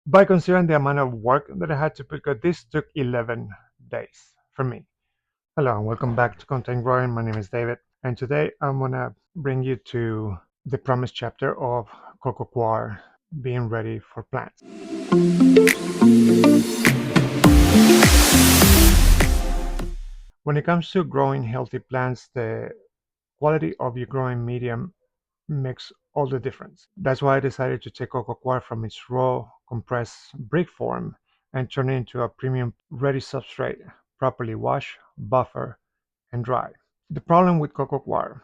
by considering the amount of work that I had to put, because this took 11 days for me. Hello and welcome back to Content Growing. My name is David, and today I'm gonna bring you to the promised chapter of Coco Coir, being ready for plants. When it comes to growing healthy plants, the quality of your growing medium makes all the difference. That's why I decided to take Coco Coir from its raw, compressed brick form and turn it into a premium ready substrate, properly washed, buffer, and dry. The problem with Coco Coir: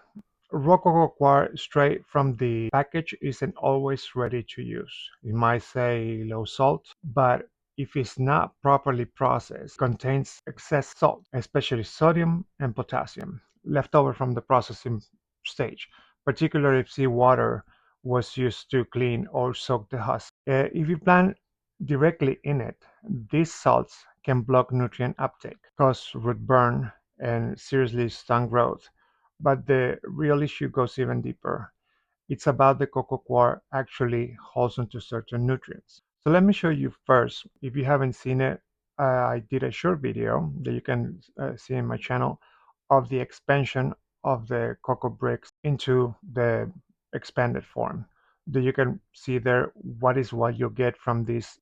raw Coco Coir straight from the package isn't always ready to use. It might say low salt, but if it's not properly processed, it contains excess salt, especially sodium and potassium, left over from the processing stage, particularly if seawater was used to clean or soak the husk. If you plant directly in it, these salts can block nutrient uptake, cause root burn, and seriously stunt growth. But the real issue goes even deeper. It's about the coco coir actually holds onto certain nutrients. So let me show you first. If you haven't seen it, I did a short video that you can see in my channel of the expansion of the cocoa bricks into the expanded form. That you can see there what you get from these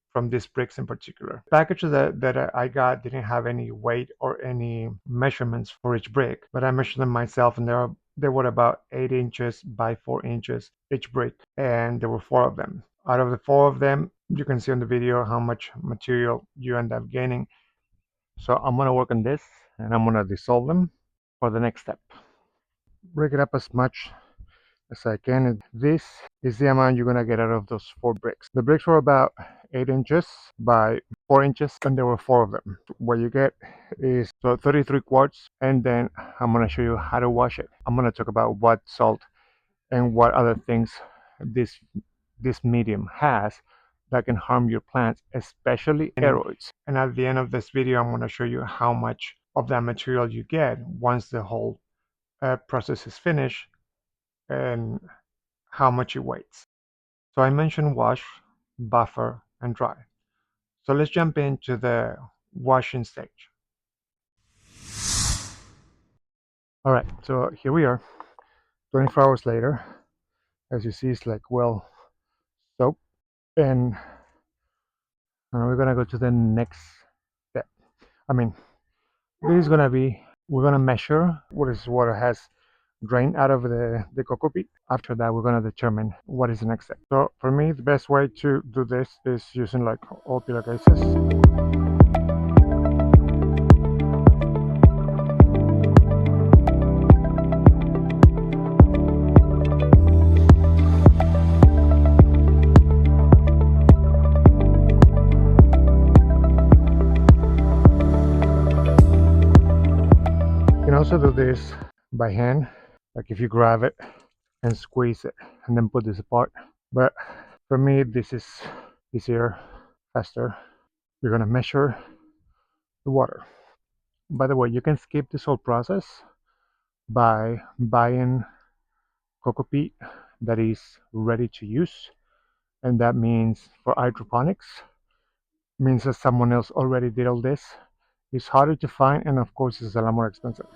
bricks in particular. The package that I got didn't have any weight or any measurements for each brick, but I measured them myself, and they were about 8 inches by 4 inches each brick, and there were 4 of them. Out of the 4 of them, you can see on the video how much material you end up gaining. So I'm gonna work on this, and I'm gonna dissolve them for the next step. Break it up as much as I can. This is the amount you're gonna get out of those 4 bricks. The bricks were about 8 inches by 4 inches, and there were 4 of them. What you get is 33 quarts, and then I'm gonna show you how to wash it. I'm gonna talk about what salt and what other things this medium has that can harm your plants, especially aeroids. And at the end of this video, I'm going to show you how much of that material you get once the whole process is finished, and how much it weighs. So I mentioned wash, buffer, and dry. So let's jump into the washing stage. All right, so here we are, 24 hours later. As you see, it's like well soaked, and we're gonna go to the next step. I mean, this is gonna be, we're gonna measure what is water has drained out of the cocoa peat. After that, we're gonna determine what is the next step. So for me, the best way to do this is using like all pillowcases. You can also do this by hand, like if you grab it and squeeze it and then put this apart. But for me, this is easier, faster. You're gonna measure the water. By the way, you can skip this whole process by buying cocoa peat that is ready to use, and that means for hydroponics, means that someone else already did all this. It's harder to find, and of course it's a lot more expensive.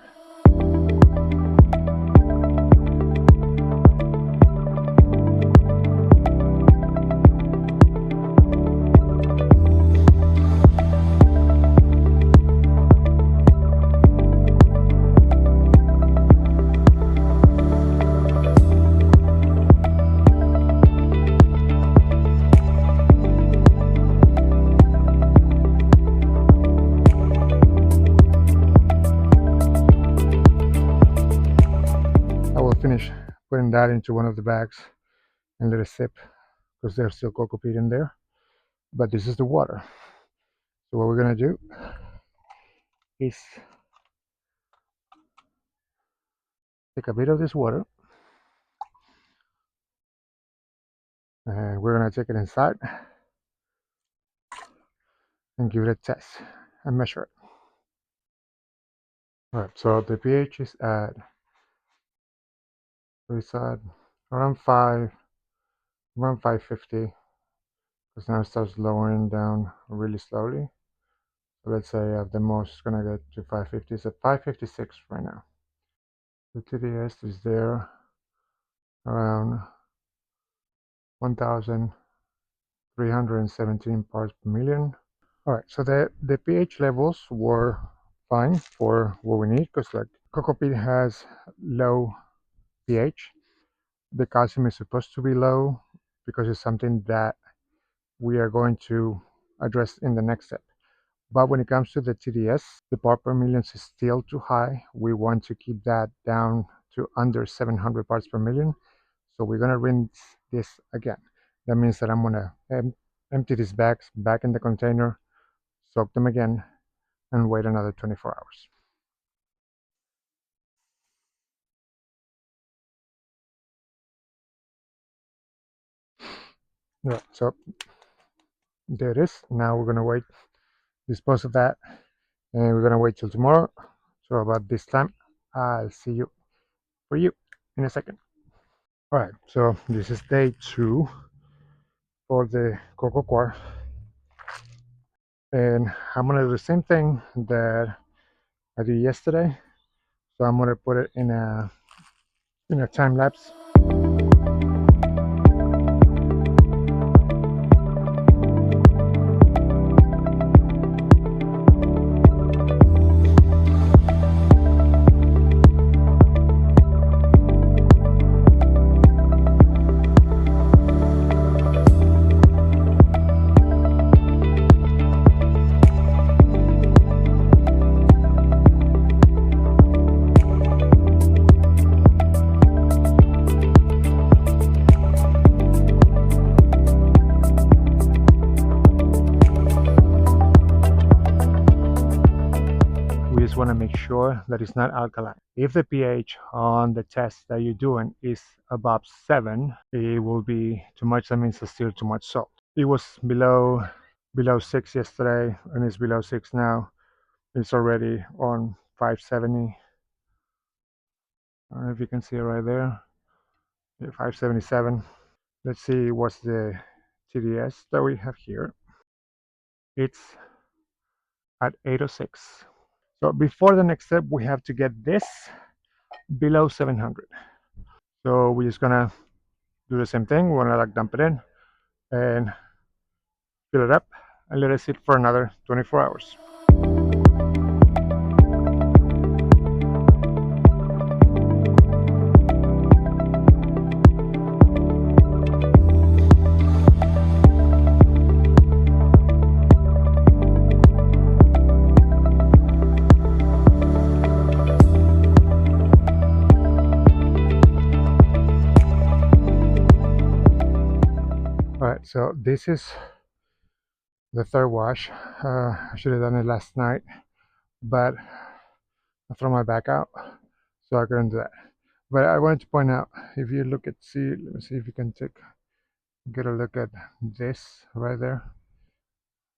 I will finish putting that into one of the bags and let it sip, because there's still cocoa peat in there. But this is the water. So what we're gonna do is take a bit of this water, and we're gonna take it inside and give it a test and measure it. All right, so the pH is at, so it's at around 5, around 550, because now it starts lowering down really slowly. So let's say at the most it's gonna get to 550. It's at 556 right now. The TDS is there around 1,317 parts per million. All right, so the pH levels were fine for what we need because like cocoa peat has low pH. The calcium is supposed to be low because it's something that we are going to address in the next step. But when it comes to the TDS, the part per million is still too high. We want to keep that down to under 700 parts per million. So we're gonna rinse this again. That means that I'm gonna empty these bags back in the container, soak them again, and wait another 24 hours. Yeah, so there it is. Now we're gonna wait, dispose of that, and we're gonna wait till tomorrow. So about this time, I'll see you for you in a second. All right, so this is day 2 for the Coco Coir, and I'm gonna do the same thing that I did yesterday. So I'm gonna put it in a time lapse. We just want to make sure that it's not alkaline. If the pH on the test that you're doing is above 7, it will be too much. That means it's still too much salt. It was below 6 yesterday, and it's below 6 now. It's already on 570. I don't know if you can see it right there. Yeah, 577. Let's see what's the TDS that we have here. It's at 806. So before the next step, we have to get this below 700. So we're just gonna do the same thing. We're gonna like dump it in and fill it up and let it sit for another 24 hours. All right, so this is the third wash. I should have done it last night, but I threw my back out, so I couldn't do that. But I wanted to point out, if you look at, let me see if you can get a look at this right there.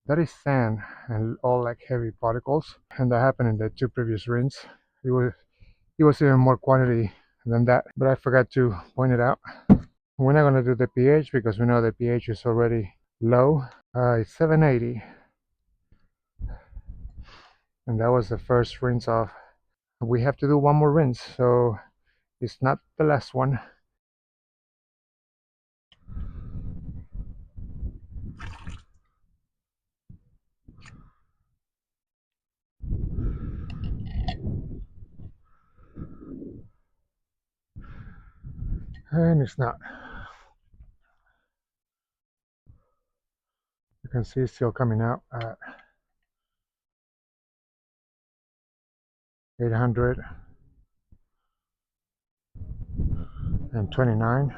That is sand and all like heavy particles, and that happened in the 2 previous rinse. It was even more quantity than that, but I forgot to point it out. We're not gonna do the pH because we know the pH is already low. It's 780, and that was the first rinse off. We have to do one more rinse, so it's not the last one. And it's not. You can see it's still coming out at 829.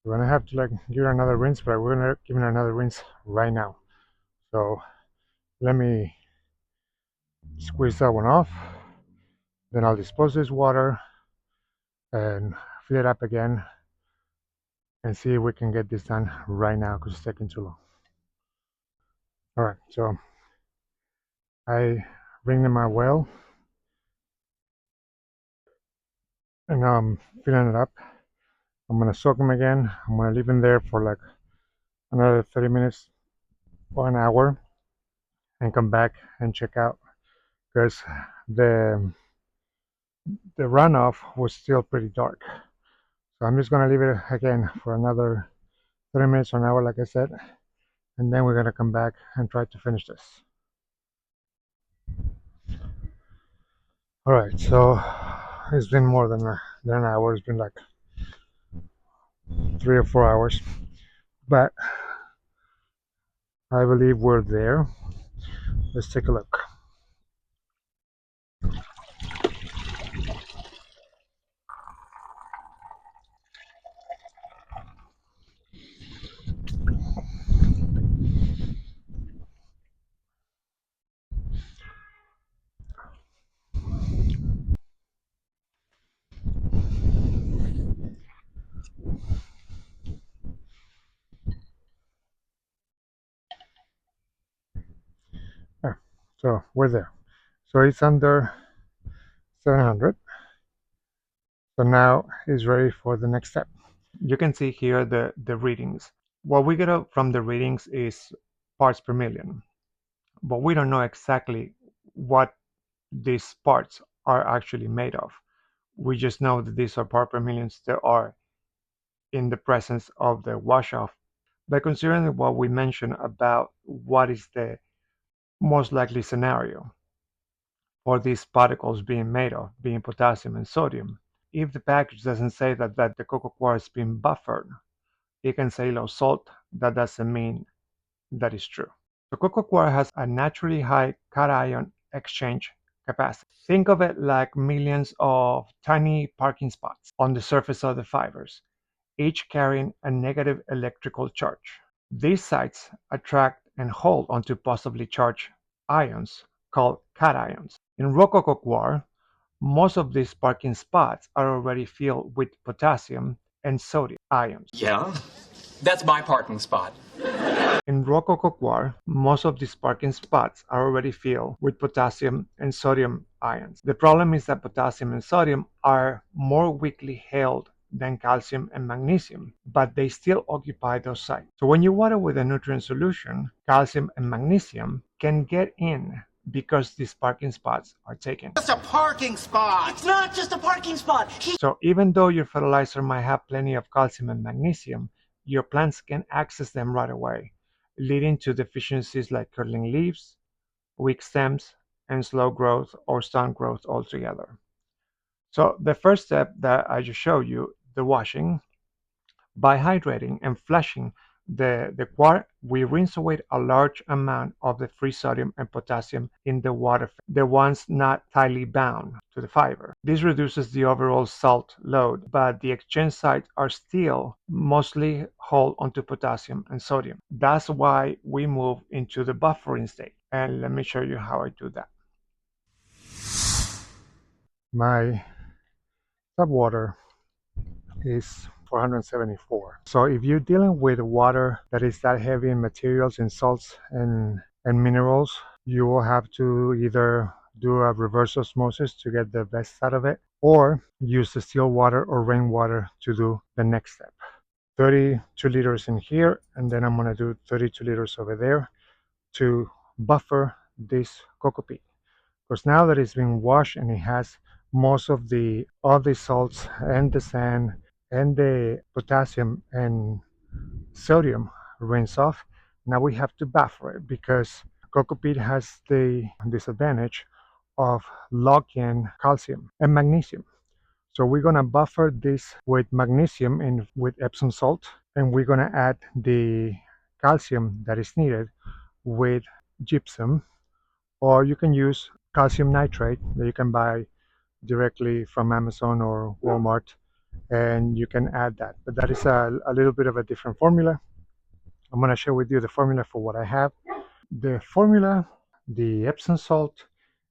We're gonna have to like give it another rinse, but we're gonna give it another rinse right now. So let me squeeze that one off. Then I'll dispose this water and fill it up again and see if we can get this done right now because it's taking too long. All right, so I bring in my well and now I'm filling it up. I'm gonna soak them again. I'm gonna leave them there for like another 30 minutes or an hour and come back and check out because the the runoff was still pretty dark. So I'm just gonna leave it again for another 30 minutes or an hour, like I said, and then we're gonna come back and try to finish this. All right, so it's been more than an hour. It's been like 3 or 4 hours, but I believe we're there. Let's take a look. Yeah, so we're there. So it's under 700. So now it's ready for the next step. You can see here the readings. What we get from the readings is parts per million, but we don't know exactly what these parts are actually made of. We just know that these are part per millions that are in the presence of the wash off. By considering what we mentioned about what is the most likely scenario for these particles being made of, being potassium and sodium, if the package doesn't say that the cocoa coir is being buffered, it can say low salt. That doesn't mean that is true. The cocoa coir has a naturally high cation exchange capacity. Think of it like millions of tiny parking spots on the surface of the fibers, each carrying a negative electrical charge. These sites attract and hold onto positively charged ions called cations. In raw cocoa coir, most of these parking spots are already filled with potassium and sodium ions. Yeah, that's my parking spot. In raw cocoa coir, most of these parking spots are already filled with potassium and sodium ions. The problem is that potassium and sodium are more weakly held than calcium and magnesium, but they still occupy those sites. So when you water with a nutrient solution, calcium and magnesium can get in because these parking spots are taken. Just a parking spot. It's not just a parking spot. So even though your fertilizer might have plenty of calcium and magnesium, your plants can access them right away, leading to deficiencies like curling leaves, weak stems, and slow growth or stunt growth altogether. So the first step that I just showed you, the washing, by hydrating and flushing the coir, we rinse away a large amount of the free sodium and potassium in the water, the ones not tightly bound to the fiber. This reduces the overall salt load, but the exchange sites are still mostly hold onto potassium and sodium. That's why we move into the buffering state. And let me show you how I do that. My tap water is 474. So if you're dealing with water that is that heavy in materials and salts and minerals, you will have to either do a reverse osmosis to get the best out of it, or use the still water or rainwater to do the next step. 32 liters in here, and then I'm gonna do 32 liters over there to buffer this coco peat. Because now that it's been washed and it has most of the salts and the sand and the potassium and sodium rinse off, now we have to buffer it because coco peat has the disadvantage of locking calcium and magnesium. So we're gonna buffer this with magnesium and with Epsom salt, and we're gonna add the calcium that is needed with gypsum, or you can use calcium nitrate that you can buy directly from Amazon or Walmart, and you can add that. But that is a little bit of a different formula. I'm going to share with you the formula for what I have. The formula, the Epsom salt,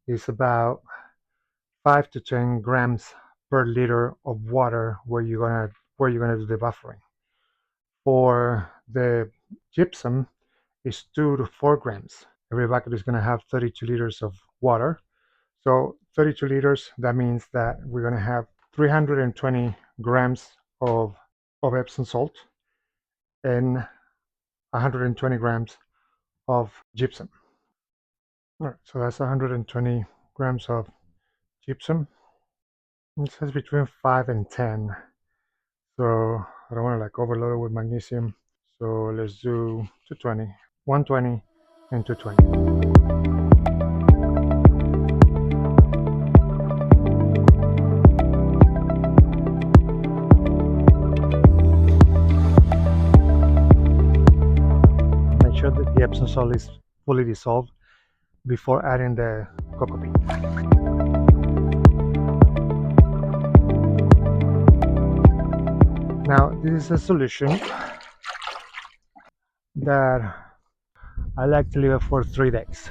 is about 5 to 10 grams per liter of water where you're gonna do the buffering. For the gypsum, is 2 to 4 grams. Every bucket is going to have 32 liters of water. So 32 liters, that means that we're going to have 320 grams of Epsom salt and 120 grams of gypsum. All right, so that's 120 grams of gypsum. It says between 5 and 10, so I don't want to like overload it with magnesium. So let's do 220, 120, and 220. Make sure that the Epsom salt is fully dissolved before adding the coco peat. Now, this is a solution that I like to leave it for 3 days.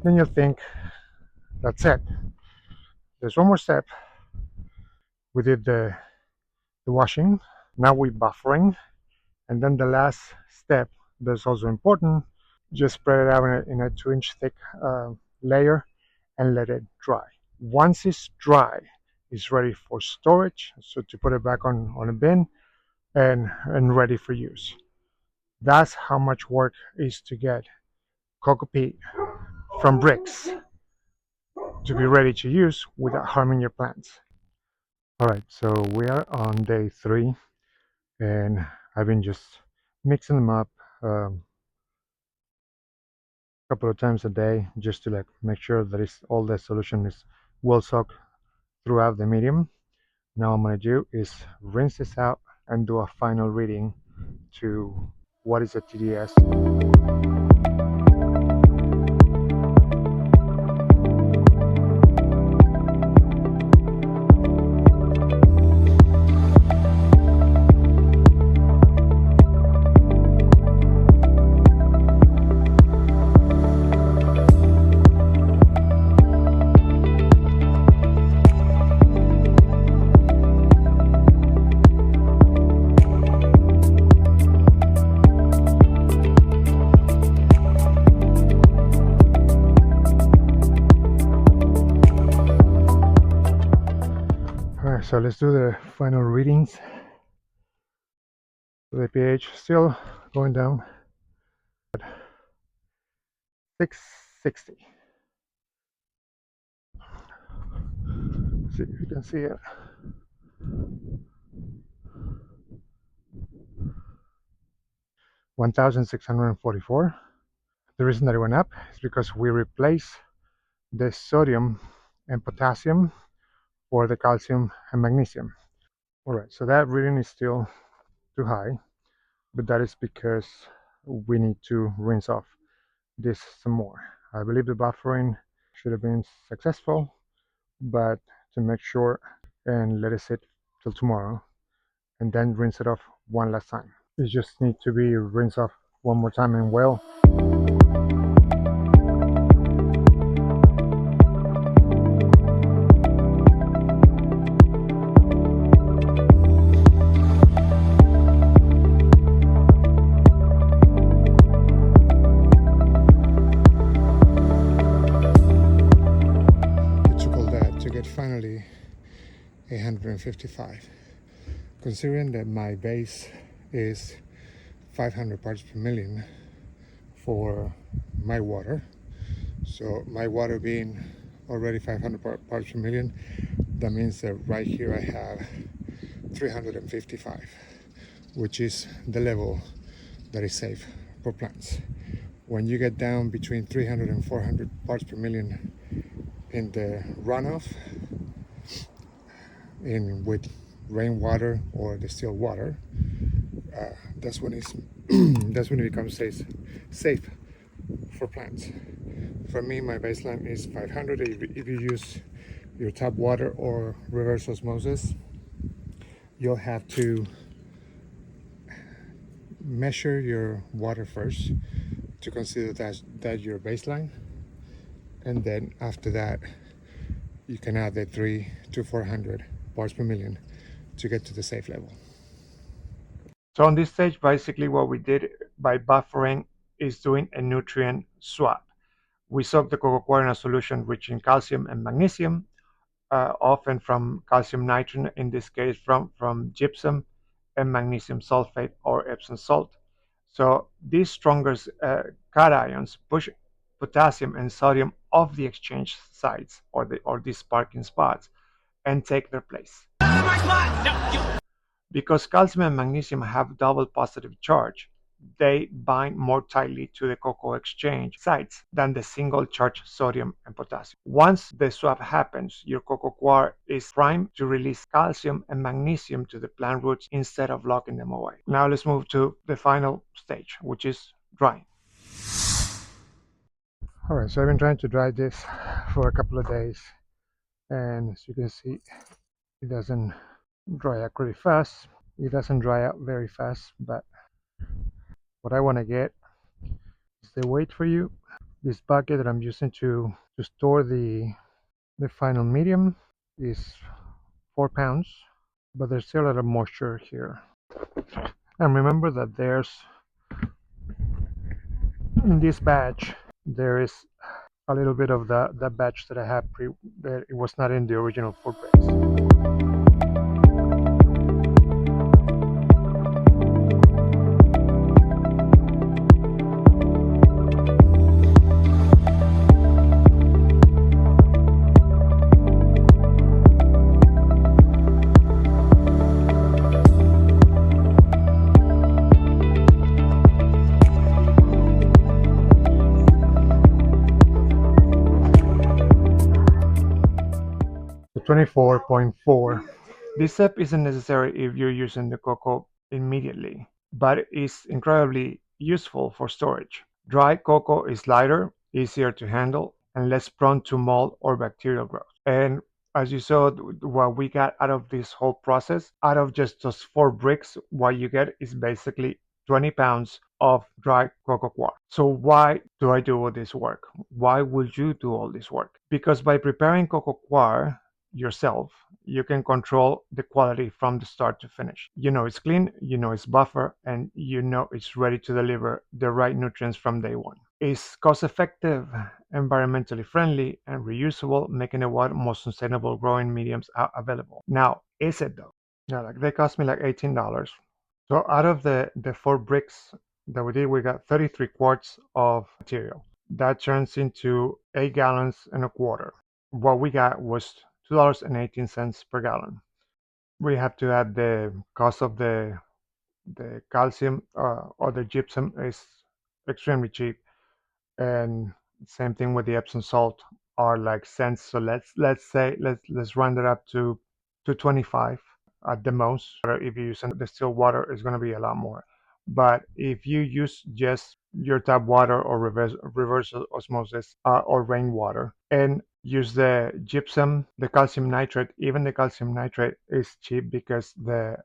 Then you'll think, that's it. There's one more step. We did the washing. Now we're buffering. And then the last step that's also important, just spread it out in a 2-inch thick layer and let it dry. Once it's dry, it's ready for storage. So to put it back on a bin and ready for use. That's how much work is to get coco peat from bricks to be ready to use without harming your plants. All right, so we are on day 3, and I've been just mixing them up a couple of times a day just to like make sure that all the solution is well soaked throughout the medium. Now I'm going to do is rinse this out and do a final reading to what is a TDS. Alright, so let's do the final readings. The pH still going down at 660. See if you can see it. (1,644). The reason that it went up is because we replaced the sodium and potassium for the calcium and magnesium. Alright, so that reading is still too high, but that is because we need to rinse off this some more. I believe the buffering should have been successful, but to make sure, and let it sit till tomorrow and then rinse it off one last time. It just needs to be rinsed off one more time and well. Finally 155. Considering that my base is 500 parts per million for my water, so my water being already 500 parts per million, that means that right here I have 355, which is the level that is safe for plants. When you get down between 300 and 400 parts per million in the runoff, with rainwater or distilled water, that's when that's when it becomes safe for plants. For me, my baseline is 500. If you use your tap water or reverse osmosis, you'll have to measure your water first to consider that your baseline, and then after that you can add the 3 to 400 parts per million to get to the safe level. So on this stage, basically what we did by buffering is doing a nutrient swap. We soak the cocoa coir in a solution rich in calcium and magnesium, often from calcium nitrate, in this case from gypsum, and magnesium sulfate or Epsom salt. So these stronger cations push potassium and sodium off the exchange sites or these sparking spots and take their place. My spot! No, you. Because calcium and magnesium have double positive charge, they bind more tightly to the cocoa exchange sites than the single charge sodium and potassium. Once the swap happens, your cocoa coir is primed to release calcium and magnesium to the plant roots instead of locking them away. Now let's move to the final stage, which is drying. All right, so I've been trying to dry this for a couple of days, and as you can see, it doesn't dry out pretty fast. It doesn't dry out very fast, but what I want to get is the weight for you. This bucket that I'm using to store the final medium is 4 pounds, but there's still a lot of moisture here. And remember that there's in this batch there is a little bit of the batch that I had that it was not in the original food base. 24.4. This step isn't necessary if you're using the cocoa immediately, but it's incredibly useful for storage. Dry cocoa is lighter, easier to handle, and less prone to mold or bacterial growth. And as you saw, what we got out of this whole process, out of just those 4 bricks, what you get is basically 20 pounds of dry cocoa coir. So why do I do all this work? Why would you do all this work? Because by preparing cocoa coir yourself, you can control the quality from the start to finish. You know it's clean, you know it's buffer, and you know it's ready to deliver the right nutrients from day one. It's cost effective, environmentally friendly, and reusable, making it one of the most sustainable growing mediums available. Now, is it though? Yeah, like they cost me like $18. So out of the 4 bricks that we did, we got 33 quarts of material. That turns into 8 gallons and a quarter. What we got was $2.18 per gallon. We have to add the cost of the calcium or the gypsum is extremely cheap, and same thing with the Epsom salt are like cents. So let's round it up to 25 at the most. If you use distilled water, it's going to be a lot more. But if you use just your tap water or reverse osmosis or rainwater and use the gypsum, the calcium nitrate, even the calcium nitrate is cheap because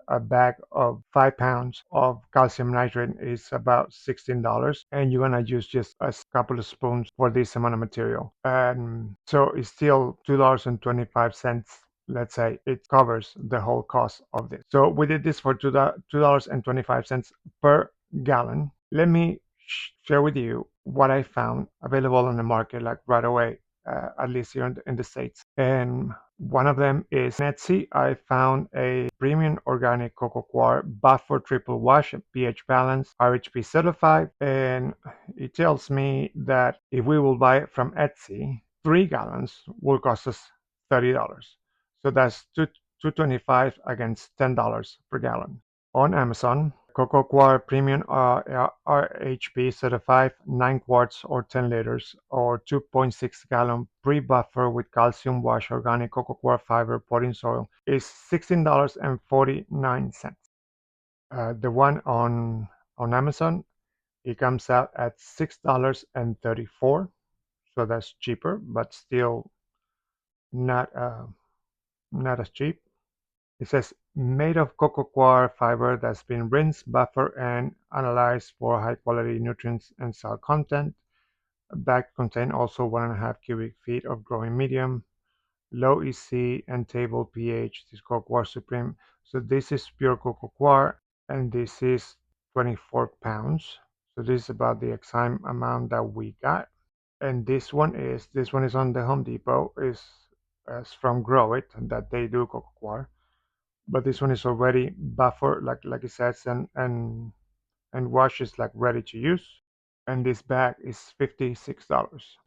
a bag of 5 pounds of calcium nitrate is about $16, and you're gonna use just a couple of spoons for this amount of material. And so it's still $2.25. Let's say it covers the whole cost of this. So we did this for $2.25 per gallon. Let me share with you what I found available on the market like right away, at least here in the States. And one of them is Etsy. I found a premium organic cocoa coir buffer triple wash, pH balance, RHP certified, and it tells me that if we will buy it from Etsy, 3 gallons will cost us $30. So that's 225 against $10 per gallon. On Amazon, Coco Coir Premium RHP certified 9 quarts or 10 liters or 2.6 gallon pre-buffer with calcium wash organic cocoa coir fiber potting soil is $16.49. The one on Amazon, it comes out at $6.34, so that's cheaper, but still not not as cheap. It says made of coco coir fiber that's been rinsed, buffered, and analyzed for high quality nutrients and salt content. Bag contain also 1.5 cubic feet of growing medium, low EC and table pH. This is Coco Coir Supreme. So this is pure Coco Coir, and this is 24 pounds. So this is about the exact amount that we got. And this one is on the Home Depot. Is from Grow It that they do Coco Coir, but this one is already buffered, like it says, and wash is like ready to use. And this bag is $56.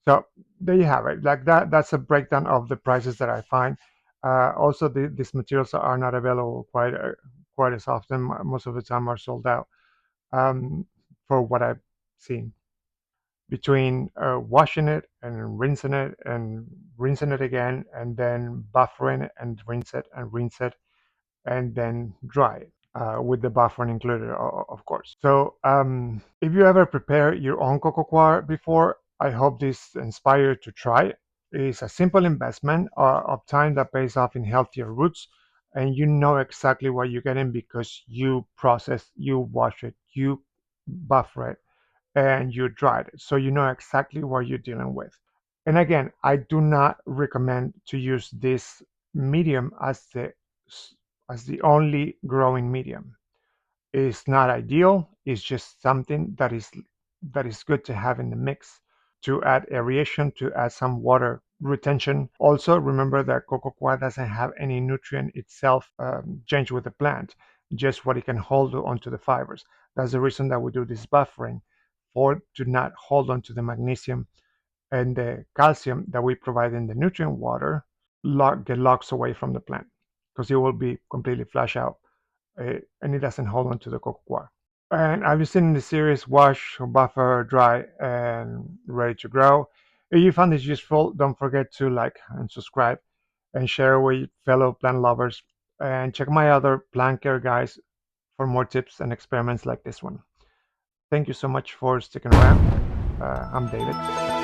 So there you have it. Like that. That's a breakdown of the prices that I find. Also, these materials are not available quite as often. Most of the time are sold out. Um, for what I've seen, between washing it and rinsing it again, and then buffering it and rinse it, and then dry it with the buffering included, of course. So if you ever prepare your own coco coir before, I hope this inspires you to try it. It's a simple investment of time that pays off in healthier roots, and you know exactly what you're getting because you process, you wash it, you buffer it, and you dry it. So you know exactly what you're dealing with. And again, I do not recommend to use this medium as the only growing medium. It's not ideal. It's just something that is good to have in the mix to add aeration, to add some water retention. Also, remember that coco coir doesn't have any nutrient itself change with the plant, just what it can hold onto the fibers. That's the reason that we do this buffering, for to not hold on to the magnesium and the calcium that we provide in the nutrient water get locks away from the plant because it will be completely flushed out, and it doesn't hold on to the coco coir. And I've been seen in the series wash, buffer, dry, and ready to grow. If you found this useful, don't forget to like and subscribe and share with fellow plant lovers. And check my other plant care guides for more tips and experiments like this one. Thank you so much for sticking around. I'm David.